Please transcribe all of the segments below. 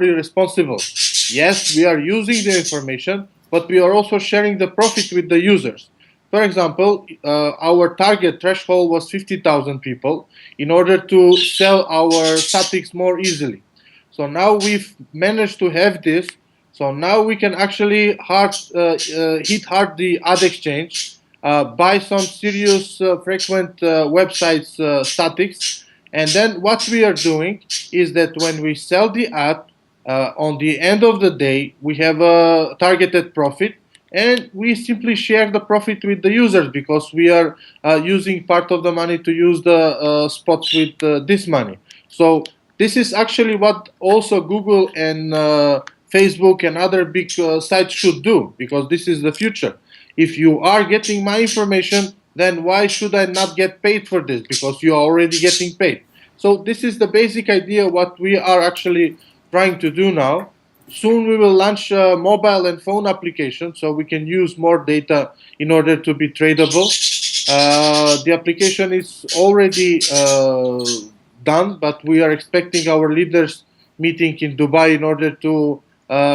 responsible. Yes, we are using the information, but we are also sharing the profit with the users. For example, our target threshold was 50,000 people in order to sell our statics more easily. So now we've managed to have this. So now we can actually hit hard the ad exchange, buy some serious frequent websites statics, and then what we are doing is that when we sell the ad, on the end of the day, we have a targeted profit, and we simply share the profit with the users because we are using part of the money to use the spots with this money. So this is actually what also Google and Facebook and other big sites should do, because this is the future. If you are getting my information, then why should I not get paid for this? Because you are already getting paid. So this is the basic idea what we are actually trying to do now. Soon we will launch a mobile and phone application so we can use more data in order to be tradable. The application is already done, but we are expecting our leaders meeting in Dubai in order to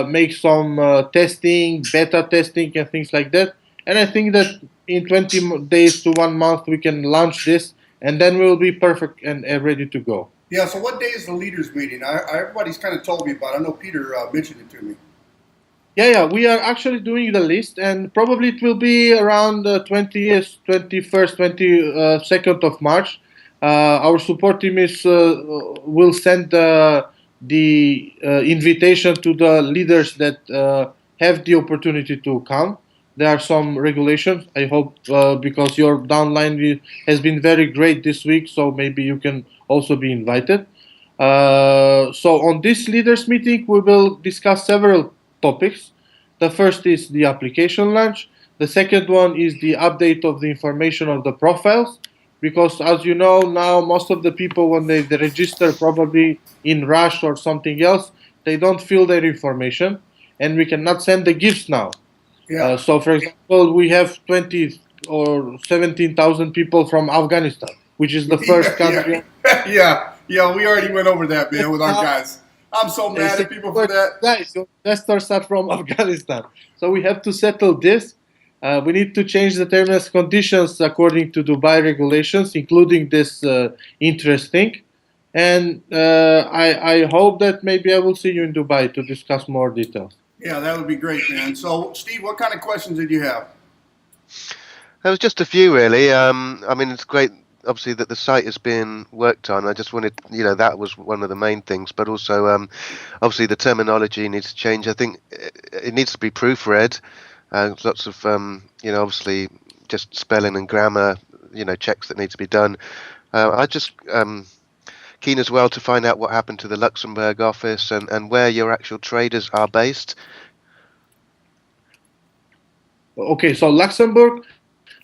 make some testing, beta testing, and things like that. And I think that in 20 days to 1 month we can launch this, and then we'll be perfect and ready to go. Yeah, so what day is the leaders meeting? Everybody's kind of told me about it. I know Peter mentioned it to me. Yeah, we are actually doing the list, and probably it will be around 20th, 21st, 22nd of March. Our support team will send the invitation to the leaders that have the opportunity to come. There are some regulations. I hope because your downline has been very great this week, so maybe you can also be invited. So on this leaders meeting, we will discuss several topics. The first is the application launch. The second one is the update of the information of the profiles, because as you know now, most of the people when they register probably in rush or something else, they don't fill their information, and we cannot send the gifts now. Yeah. So, for example, we have 20 or 17,000 people from Afghanistan, which is the first country. Yeah, we already went over that, man, with our guys. I'm so mad at people for that. Guys, your investors are from Afghanistan. So we have to settle this. We need to change the terms and conditions according to Dubai regulations, including this interest thing. And I hope that maybe I will see you in Dubai to discuss more details. Yeah, that would be great, man. So, Steve, what kind of questions did you have? There was just a few, really. I mean, it's great, obviously, that the site is being worked on. I just wanted, that was one of the main things. But also, obviously, the terminology needs to change. I think it needs to be proofread. Lots of, obviously, just spelling and grammar, checks that need to be done. I just keen as well to find out what happened to the Luxembourg office and where your actual traders are based. Okay, so Luxembourg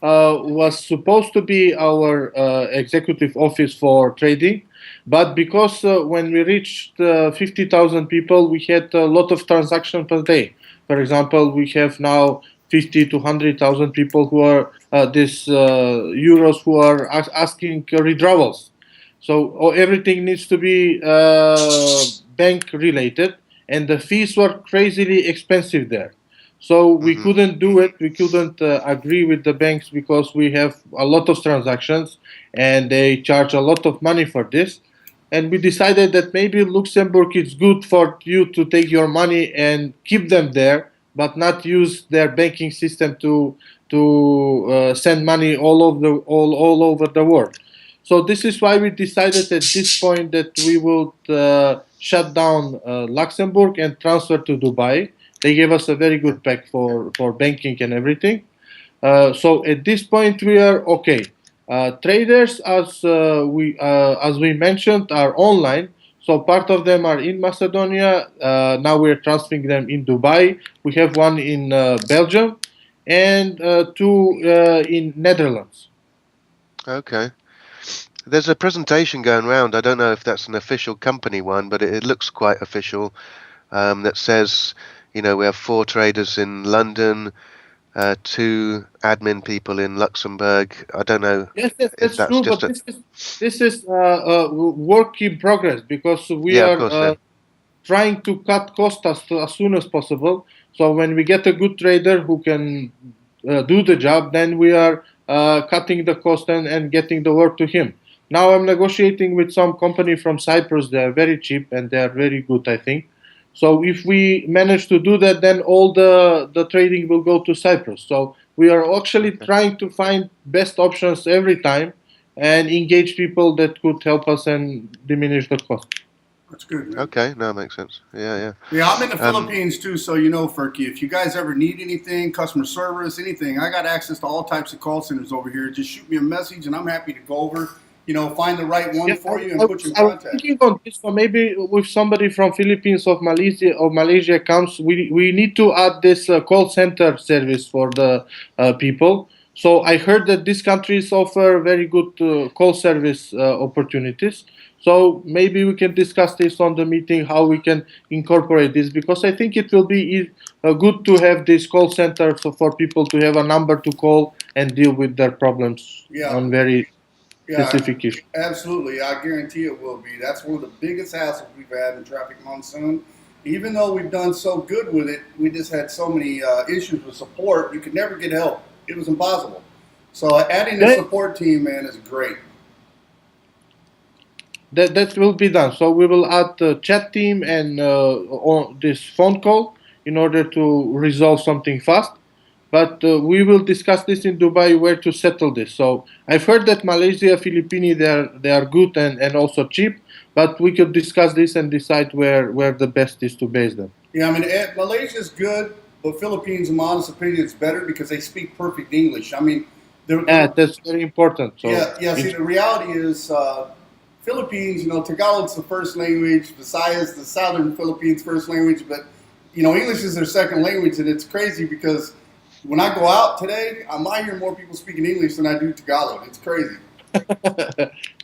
was supposed to be our executive office for trading, but because when we reached 50,000 people, we had a lot of transactions per day. For example, we have now 50 to 100,000 people who are euros who are asking withdrawals. So everything needs to be bank related, and the fees were crazily expensive there. So we couldn't do it. We couldn't agree with the banks because we have a lot of transactions and they charge a lot of money for this. And we decided that maybe Luxembourg is good for you to take your money and keep them there, but not use their banking system to send money all over the world. So this is why we decided at this point that we will shut down Luxembourg and transfer to Dubai. They gave us a very good pack for banking and everything. So at this point we are okay. Traders, as we mentioned, are online. So part of them are in Macedonia. Now we're transferring them in Dubai. We have one in Belgium and two in Netherlands. Okay. There's a presentation going around. I don't know if that's an official company one, but it looks quite official. That says, we have 4 traders in London, 2 admin people in Luxembourg. I don't know. Yes, that's true. But this is work in progress because we are. trying to cut costs as soon as possible. So when we get a good trader who can do the job, then we are cutting the cost and getting the work to him. Now I'm negotiating with some company from Cyprus. They are very cheap and they are very good, I think. So if we manage to do that, then all the trading will go to Cyprus. So we are actually Okay. trying to find best options every time and engage people that could help us and diminish the cost. That's good, man. Okay. No, makes sense. Yeah, yeah. Yeah, I'm in the Um, Philippines too, so you know, Ferky, if you guys ever need anything, customer service, anything, I got access to all types of call centers over here. Just shoot me a message and I'm happy to go over, find the right one Yeah, for you I and put you in I was contact. thinking on this. So maybe with somebody from Philippines or Malaysia comes, we need to add this call center service for the people. So I heard that these countries offer very good call service opportunities. So maybe we can discuss this on the meeting how we can incorporate this because I think it will be good to have this call center for people to have a number to call and deal with their problems Yeah, on very yeah, specific issues. absolutely. I guarantee it will be. That's one of the biggest hassles we've had in traffic monsoon. Even though we've done so good with it, we just had so many issues with support. You could never get help. It was impossible. So adding the Yeah, support team, man, is great. that will be done. So we will add the chat team and on this phone call in order to resolve something fast. But we will discuss this in Dubai where to settle this. So I've heard that Malaysia, Philippines, they are good and also cheap. But we could discuss this and decide where the best is to base them. Yeah, I mean, Malaysia's good, but Philippines, in my honest opinion, is better because they speak perfect English. I mean, Yeah, that's very important. So yeah, yeah. See, the reality is, Philippines, Tagalog's the first language, Visayas, the southern Philippines' first language, but, English is their second language, and it's crazy because when I go out today, I might hear more people speaking English than I do Tagalog. It's crazy.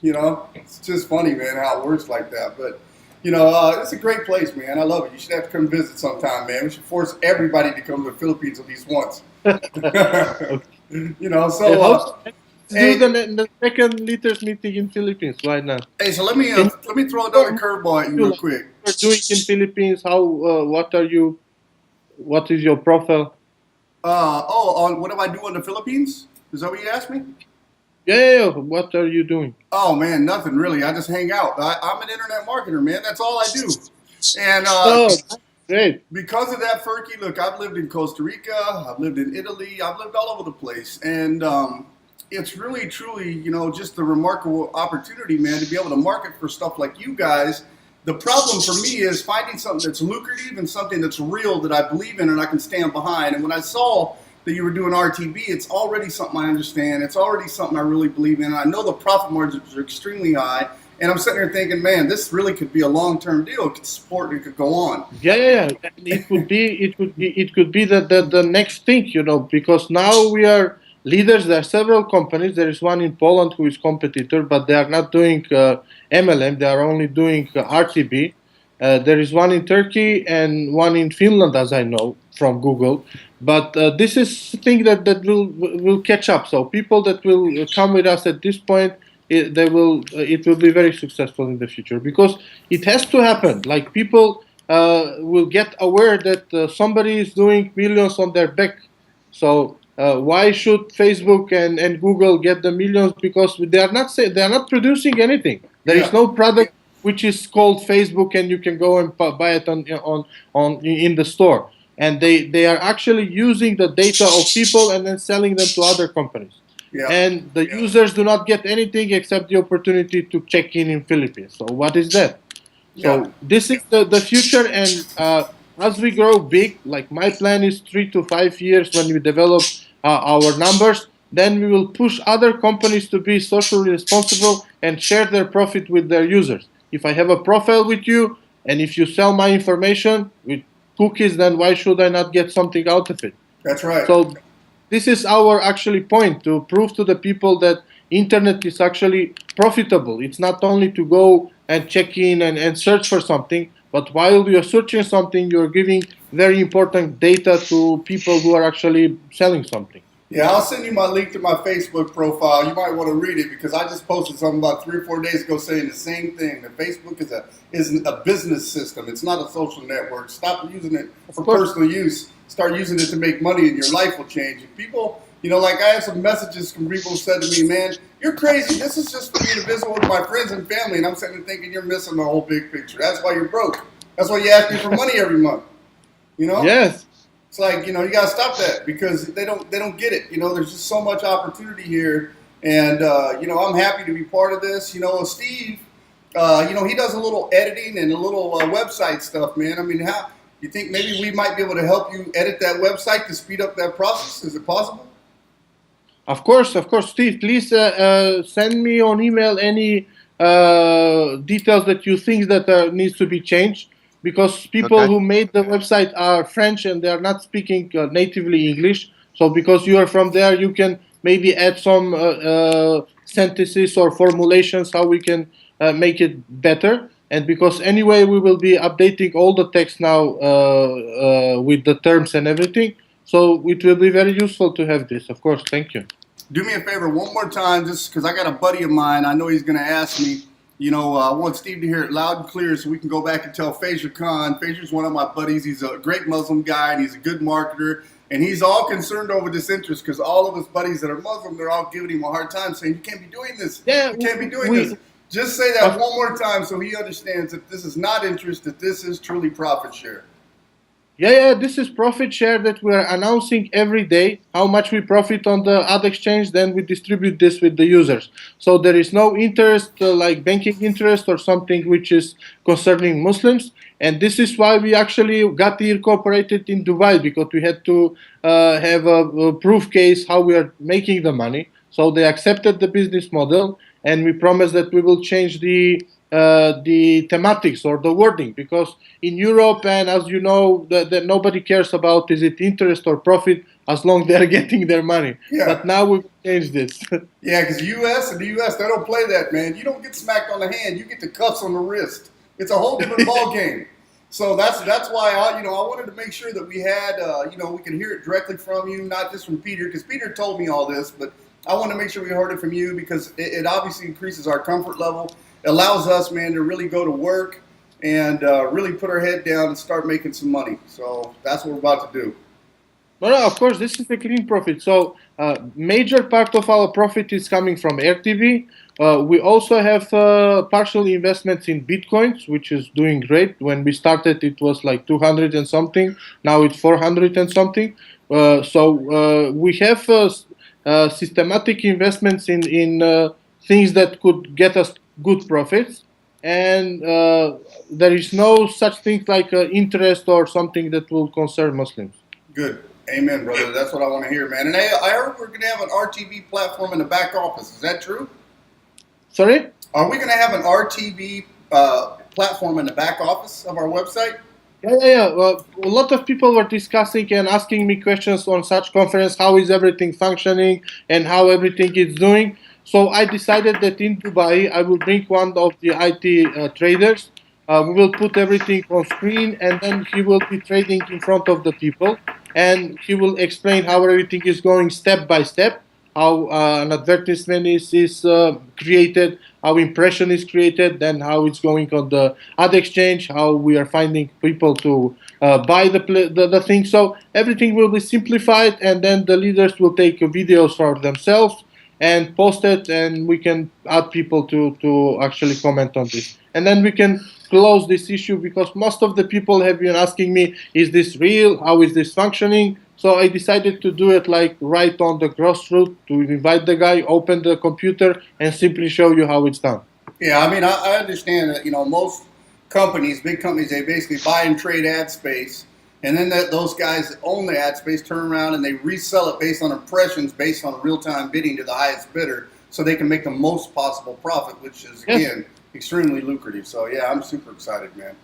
It's just funny, man, how it works like that. But, it's a great place, man. I love it. You should have to come visit sometime, man. We should force everybody to come to the Philippines at least once. okay. I So, hope so. Let's do hey, the second leaders meeting in Philippines. Why not? hey, so let me Can let me throw you another curveball at you you real like quick. you're doing in Philippines? How? What are you? What is your profile? On what do I do in the Philippines? Is that what you asked me? Yeah, yeah, yeah. What are you doing? Oh man, nothing really. I just hang out. I'm an internet marketer, man. That's all I do. And Oh, that's great. because of that, Ferky, look, I've lived in Costa Rica, I've lived in Italy, I've lived all over the place, and it's really, truly, just a remarkable opportunity, man, to be able to market for stuff like you guys. The problem for me is finding something that's lucrative and something that's real that I believe in and I can stand behind. And when I saw that you were doing RTB, it's already something I understand. It's already something I really believe in. I know the profit margins are extremely high. And I'm sitting here thinking, man, this really could be a long-term deal. It could support. It could go on. Yeah, yeah, yeah. And it could be the next thing, because now we are leaders. There are several companies. There is one in Poland who is competitor, but they are not doing MLM. They are only doing RTB. There is one in Turkey and one in Finland, as I know from Google. But this is thing that will catch up. So people that will come with us at this point, it will be very successful in the future because it has to happen. Like people will get aware that somebody is doing millions on their back. So why should Facebook and Google get the millions? Because they are not producing anything. There is Yeah. no product which is called Facebook, and you can go and buy it on in the store. And they are actually using the data of people and then selling them to other companies. Yeah. And the users do not get anything except the opportunity to check in Philippines. So what is that? Yeah. So this is the future, and as we grow big, like my plan is 3 to 5 years when we develop our numbers, then we will push other companies to be socially responsible and share their profit with their users. If I have a profile with you, and if you sell my information with cookies, then why should I not get something out of it? That's right. So this is our actually point to prove to the people that internet is actually profitable. It's not only to go and check in and search for something, but while you're searching something, you're giving very important data to people who are actually selling something. Yeah, I'll send you my link to my Facebook profile. You might want to read it because I just posted something about 3 or 4 days ago saying the same thing. That Facebook is a business system. It's not a social network. Stop using it Of for course. personal use. Start using it to make money, and your life will change. And people, like I have some messages from people who said to me, "Man, you're crazy. This is just for me to visit with my friends and family." And I'm sitting there thinking, "You're missing the whole big picture. That's why you're broke. That's why you ask me for money every month." You know. Yes. It's like you got to stop that because they don't get it. There's just so much opportunity here, and I'm happy to be part of this. Steve, he does a little editing and a little website stuff, man. I mean, how you think maybe we might be able to help you edit that website to speed up that process? Is it possible? Of course, Steve. Please send me on email any details that you think that needs to be changed, because people Okay. who made the website are French and they are not speaking natively English. So because you are from there, you can maybe add some sentences or formulations how we can make it better. And because anyway we will be updating all the text now with the terms and everything, so it will be very useful to have this. Of course, thank you. Do me a favor one more time, just because I got a buddy of mine. I know he's going to ask me. I want Steve to hear it loud and clear so we can go back and tell Faisal Khan. Faisal one of my buddies. He's a great Muslim guy and he's a good marketer. And he's all concerned over this interest because all of his buddies that are Muslim, they're all giving him a hard time saying, "You can't be doing this. Yeah, You can't be doing this." we Just say that of one more time so he understands that this is not interest, that this is truly profit share. yeah, this is profit share that we are announcing every day. How much we profit on the ad exchange, then we distribute this with the users. So there is no interest like banking interest or something which is concerning Muslims. And this is why we actually got incorporated in Dubai, because we had to have a proof case how we are making the money. So they accepted the business model, and we promise that we will change the thematics or the wording, because in Europe, and as you know, that nobody cares about is it interest or profit as long they are getting their money. Yeah. But now we change this. Yeah, because the U.S., they don't play that, man. You don't get smacked on the hand. You get the cuffs on the wrist. It's a whole different ball game. So that's why I wanted to make sure that we had, we could hear it directly from you, not just from Peter, because Peter told me all this, but I want to make sure we heard it from you because it obviously increases our comfort level. It allows us, man, to really go to work and really put our head down and start making some money. So that's what we're about to do. No, of course, this is the clean profit. So, major part of our profit is coming from RTV. We also have partial investments in bitcoins, which is doing great. When we started, it was like 200 and something. Now it's 400 and something. We have systematic investments in things that could get us good profits, and there is no such thing like interest or something that will concern Muslims. Good. Amen, brother. That's what I want to hear, man. And I heard we're going to have an RTV platform in the back office. Is that true? Sorry? Are we going to have an RTV platform in the back office of our website? Yeah. Well, a lot of people were discussing and asking me questions on such conference. How is everything functioning and how everything is doing? So I decided that in Dubai, I will bring one of the IT traders. We will put everything on screen, and then he will be trading in front of the people, and he will explain how everything is going step by step, how an advertisement is created, how impression is created, then how it's going on the ad exchange, how we are finding people to buy the thing. So everything will be simplified, and then the leaders will take videos for themselves and post it, and we can add people to actually comment on this, and then we can close this issue, because most of the people have been asking me, is this real, how is this functioning? So I decided to do it like right on the grassroots, to invite the guy, open the computer, and simply show you how it's done. Yeah, I mean, I understand that, most companies, big companies, they basically buy and trade ad space. And then those guys that own the ad space turn around and they resell it based on impressions, based on real-time bidding to the highest bidder, so they can make the most possible profit, which is, again, extremely lucrative. So, yeah, I'm super excited, man.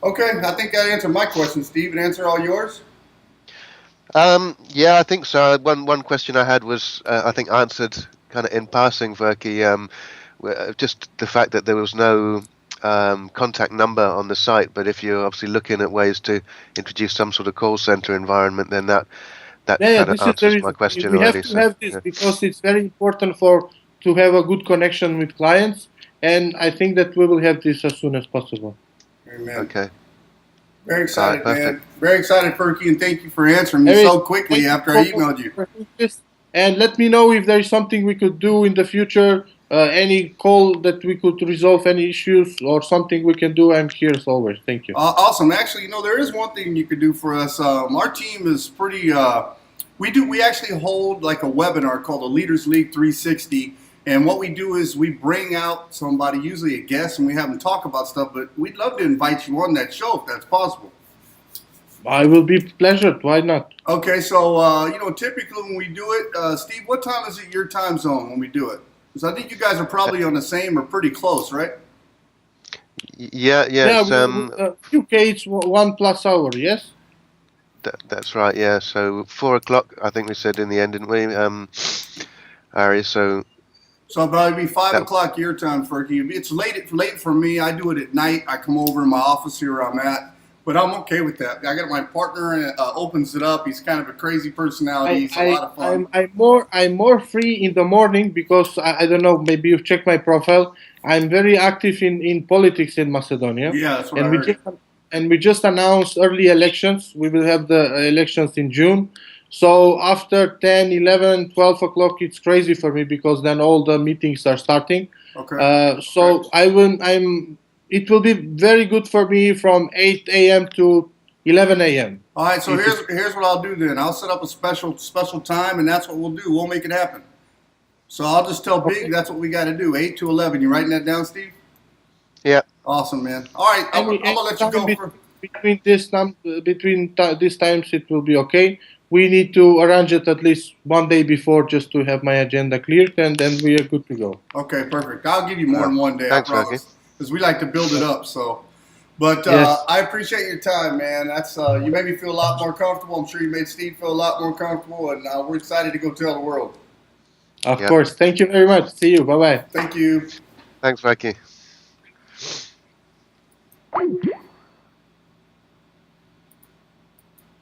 Okay, I think that answered my question, Steve. And answer all yours? Yeah, I think so. One question I had was, I think, answered kind of in passing, Verki. Just the fact that there was no contact number on the site, but if you're obviously looking at ways to introduce some sort of call center environment, then that Yeah, yeah. kind of This is the answers my reason question we have already. to So have this yeah. because it's very important for to have a good connection with clients, and I think that we will have this as soon as possible. Amen. Okay. Very All right. excited, Perfect. man. Very excited, Ferky, and thank you for answering me Aries, so quickly thank you after I for emailed you. this, and let me know if there is something we could do in the future. Any call that we could resolve any issues or something we can do. I'm here as always. Thank you. Awesome. Actually, there is one thing you could do for us. Our team is pretty. We actually hold like a webinar called the Leaders League 360, and what we do is we bring out somebody, usually a guest, and we have them talk about stuff. But we'd love to invite you on that show if that's possible. I will be pleasured. Why not? Okay, so typically when we do it, Steve, what time is it your time zone when we do it? Because I think you guys are probably on the same or pretty close, right? Yeah. Yeah, Yes. UK it's 1+ hour. Yes. That's right. Yeah. So 4 o'clock, I think we said in the end, didn't we? Ari. So So it'll probably be five that. o'clock your time, Ferky. It's late for me. I do it at night. I come over in my office here where I'm at, but I'm okay with that. I got my partner and opens it up. He's kind of a crazy personality. He's a lot of fun. I'm more free in the morning because I don't know. Maybe you've checked my profile. I'm very active in politics in Macedonia, Yeah, that's what I and we heard. just announced early elections. We will have the elections in June. So after 10, 11, 12 o'clock, it's crazy for me because then all the meetings are starting. Okay. So I will. It will be very good for me from 8 a.m. to 11 a.m. All right. So If it's here's what I'll do then. I'll set up a special time, and that's what we'll do. We'll make it happen. So I'll just tell Big okay. that's what we got to do. 8 to 11. You writing that down, Steve? Yeah. Awesome, man. All right. I'm Any gonna let you time go for. between these times, it will be okay. We need to arrange it at least one day before just to have my agenda cleared, and then we are good to go. Okay, perfect. I'll give you more than one day, I Thanks, Rocky. promise, because we like to build it up. So, but Yes, I appreciate your time, man. That's you made me feel a lot more comfortable. I'm sure you made Steve feel a lot more comfortable, and we're excited to go tell the world. of Yep. course. Thank you very much. See you. Bye bye. Thank you. Thanks, Rocky.